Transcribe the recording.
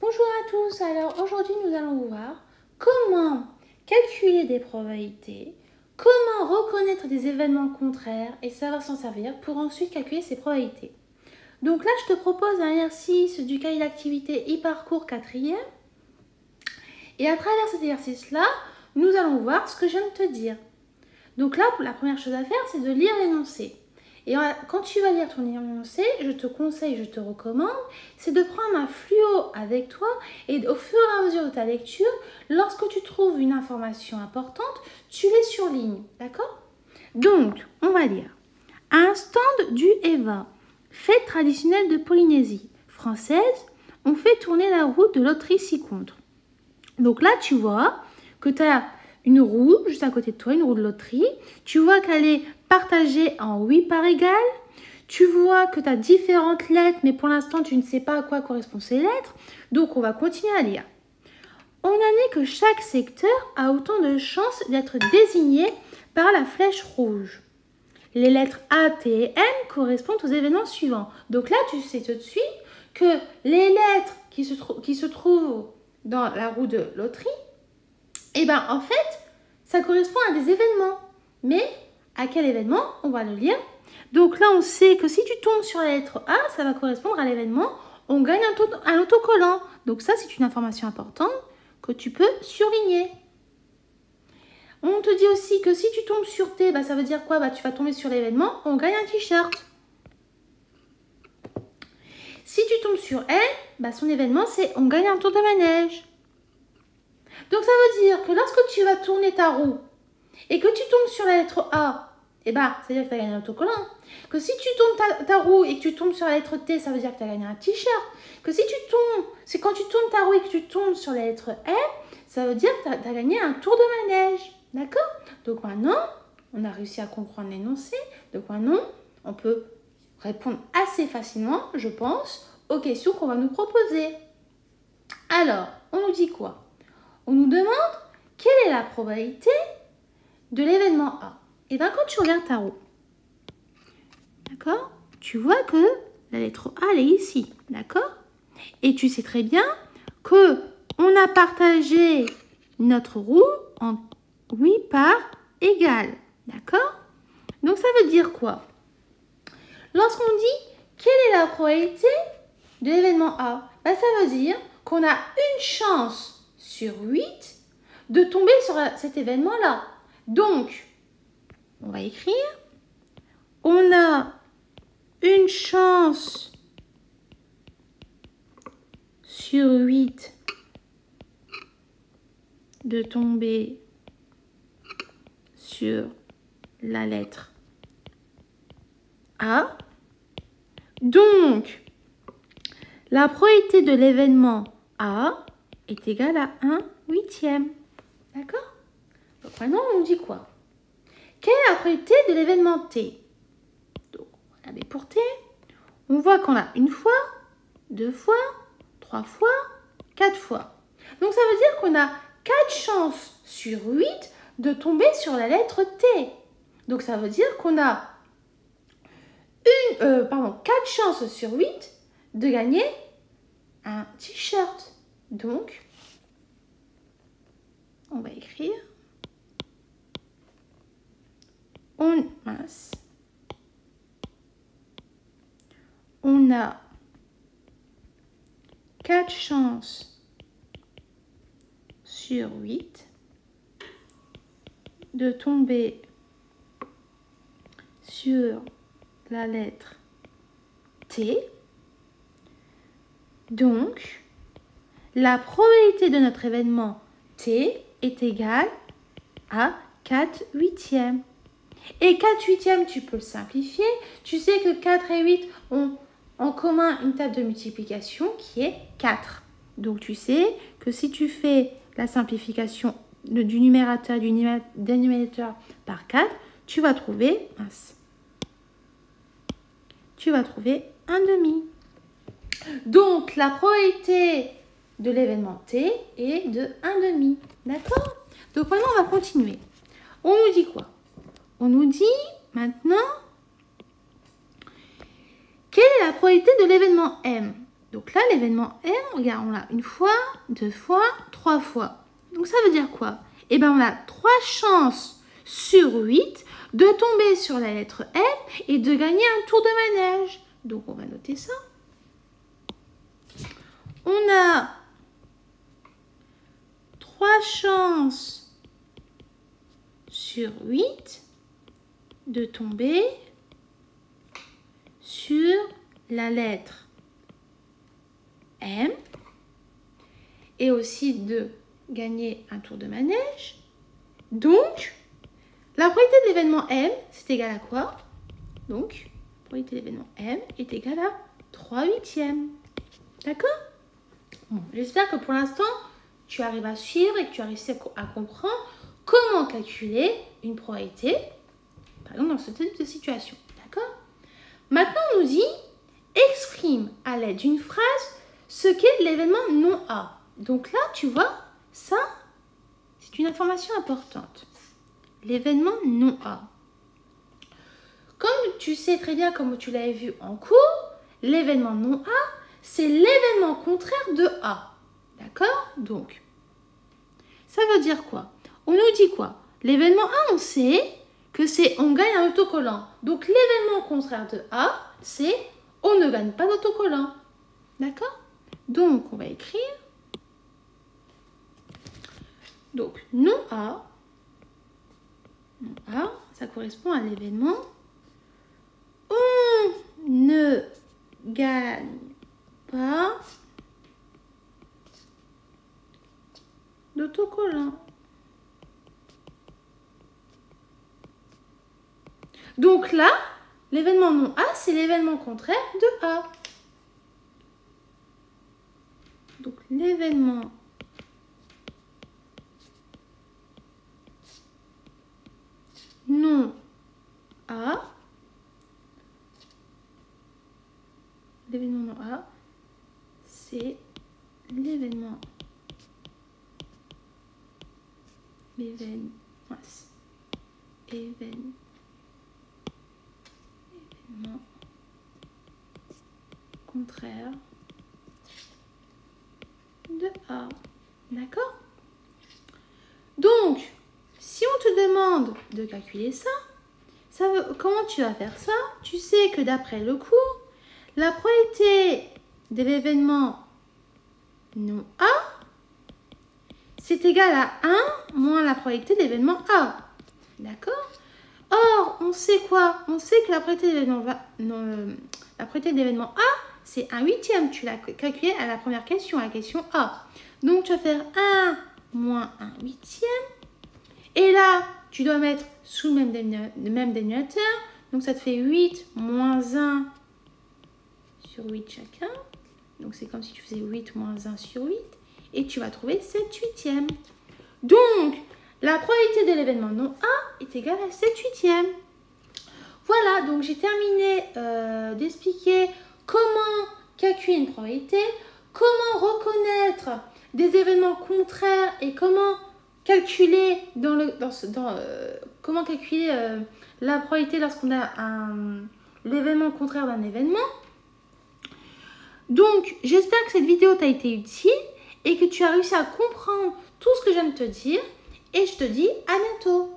Bonjour à tous, alors aujourd'hui nous allons voir comment calculer des probabilités, comment reconnaître des événements contraires et savoir s'en servir pour ensuite calculer ces probabilités. Donc là je te propose un exercice du cahier d'activité e-parcours 4e et à travers cet exercice-là, nous allons voir ce que je viens de te dire. Donc là, la première chose à faire, c'est de lire l'énoncé. Et quand tu vas lire ton énoncé, je te conseille, je te recommande, c'est de prendre un fluo avec toi et au fur et à mesure de ta lecture, lorsque tu trouves une information importante, tu les surlignes, d'accord? Donc, on va lire. À un stand du EVA, fête traditionnelle de Polynésie française, on fait tourner la roue de loterie ci-contre. Donc là, tu vois que tu as une roue juste à côté de toi, une roue de loterie. Tu vois qu'elle est partagée en 8 parts égales. Tu vois que tu as différentes lettres, mais pour l'instant, tu ne sais pas à quoi correspondent ces lettres. Donc, on va continuer à lire. On admet que chaque secteur a autant de chances d'être désigné par la flèche rouge. Les lettres A, T et M correspondent aux événements suivants. Donc là, tu sais tout de suite que les lettres qui se trouvent dans la roue de loterie, et bien en fait, ça correspond à des événements. Mais à quel événement? On va le lire. Donc là, on sait que si tu tombes sur la lettre A, ça va correspondre à l'événement. On gagne un autocollant. Donc ça, c'est une information importante que tu peux surligner. On te dit aussi que si tu tombes sur T, ça veut dire quoi? Tu vas tomber sur l'événement, on gagne un t-shirt. Si tu tombes sur L, son événement, c'est on gagne un tour de manège. Donc ça veut dire que lorsque tu vas tourner ta roue et que tu tombes sur la lettre A, ça veut dire que tu as gagné un autocollant. Que si tu tournes ta roue et que tu tombes sur la lettre T, ça veut dire que tu as gagné un t-shirt. Que si c'est quand tu tournes ta roue et que tu tombes sur la lettre M, ça veut dire que tu as gagné un tour de manège. D'accord? Donc maintenant, on a réussi à comprendre l'énoncé. Donc maintenant, on peut répondre assez facilement, je pense, aux questions qu'on va nous proposer. Alors, on nous dit quoi? On nous demande quelle est la probabilité de l'événement A. Et bien, quand tu regardes ta roue, d'accord, tu vois que la lettre A, elle est ici, d'accord? Et tu sais très bien que on a partagé notre roue en 8 parts égales, d'accord? Donc, ça veut dire quoi? Lorsqu'on dit quelle est la probabilité de l'événement A, ça veut dire qu'on a une chance sur 8 de tomber sur cet événement-là. Donc, on va écrire, on a une chance sur 8 de tomber sur la lettre A. Donc, la probabilité de l'événement A est égale à 1/8. D'accord? Donc maintenant, on nous dit quoi? Quelle est la probabilité de l'événement T? Donc, regardez pour T. On voit qu'on a une fois, 2 fois, 3 fois, 4 fois. Donc, ça veut dire qu'on a 4 chances sur 8 de tomber sur la lettre T. Donc, ça veut dire qu'on a 4 chances sur 8 de gagner un t-shirt. Donc, on va écrire on a 4 chances sur 8 de tomber sur la lettre T. Donc, la probabilité de notre événement T est égale à 4/8. Et 4/8, tu peux le simplifier. Tu sais que 4 et 8 ont en commun une table de multiplication qui est 4. Donc, tu sais que si tu fais la simplification du numérateur et du dénominateur par 4, tu vas trouver un demi. Donc, la probabilité de l'événement T est de 1/2. D'accord? Donc, maintenant, on va continuer. On nous dit quoi? On nous dit maintenant, quelle est la probabilité de l'événement M? Donc là, l'événement M, regarde, on l'a une fois, 2 fois, 3 fois. Donc ça veut dire quoi? Eh bien, on a 3 chances sur 8 de tomber sur la lettre M et de gagner un tour de manège. Donc on va noter ça. On a 3 chances sur 8 de tomber sur la lettre M et aussi de gagner un tour de manège. Donc, la probabilité de l'événement M, c'est égal à quoi? Donc, la probabilité de l'événement M est égale à 3/8. D'accord? Bon, j'espère que pour l'instant, tu arrives à suivre et que tu as réussi à comprendre comment calculer une probabilité, par exemple dans ce type de situation. D'accord? Maintenant, on nous dit, exprime à l'aide d'une phrase ce qu'est l'événement non A. Donc là, tu vois, ça, c'est une information importante. L'événement non A. Comme tu sais très bien, comme tu l'avais vu en cours, l'événement non A, c'est l'événement contraire de A. D'accord? Donc, ça veut dire quoi? On nous dit quoi? L'événement A, on sait que c'est on gagne un autocollant. Donc, l'événement contraire de A, c'est on ne gagne pas d'autocollant. D'accord? Donc, on va écrire. Donc, non A, ça correspond à l'événement on ne gagne pas d'autocollant. Donc là, l'événement non A, c'est l'événement contraire de A. Donc l'événement non A, l'événement non A, c'est l'événement contraire de A. D'accord? Donc, si on te demande de calculer ça, comment tu vas faire ça? Tu sais que d'après le cours, la probabilité de l'événement non A, c'est égal à 1 moins la probabilité de l'événement A. D'accord? Or, on sait quoi? On sait que la probabilité de l'événement A, c'est 1/8. Tu l'as calculé à la première question, à la question A. Donc, tu vas faire 1 moins 1/8. Et là, tu dois mettre sous le même dénominateur. Donc, ça te fait 8 moins 1 sur 8 chacun. Donc, c'est comme si tu faisais 8 moins 1 sur 8. Et tu vas trouver 7/8. Donc, la probabilité de l'événement non A est égale à 7/8. Voilà, donc j'ai terminé d'expliquer comment calculer une probabilité, comment reconnaître des événements contraires et comment calculer la probabilité lorsqu'on a l'événement contraire d'un événement. Donc, j'espère que cette vidéo t'a été utile et que tu as réussi à comprendre tout ce que je viens de te dire. Et je te dis à bientôt.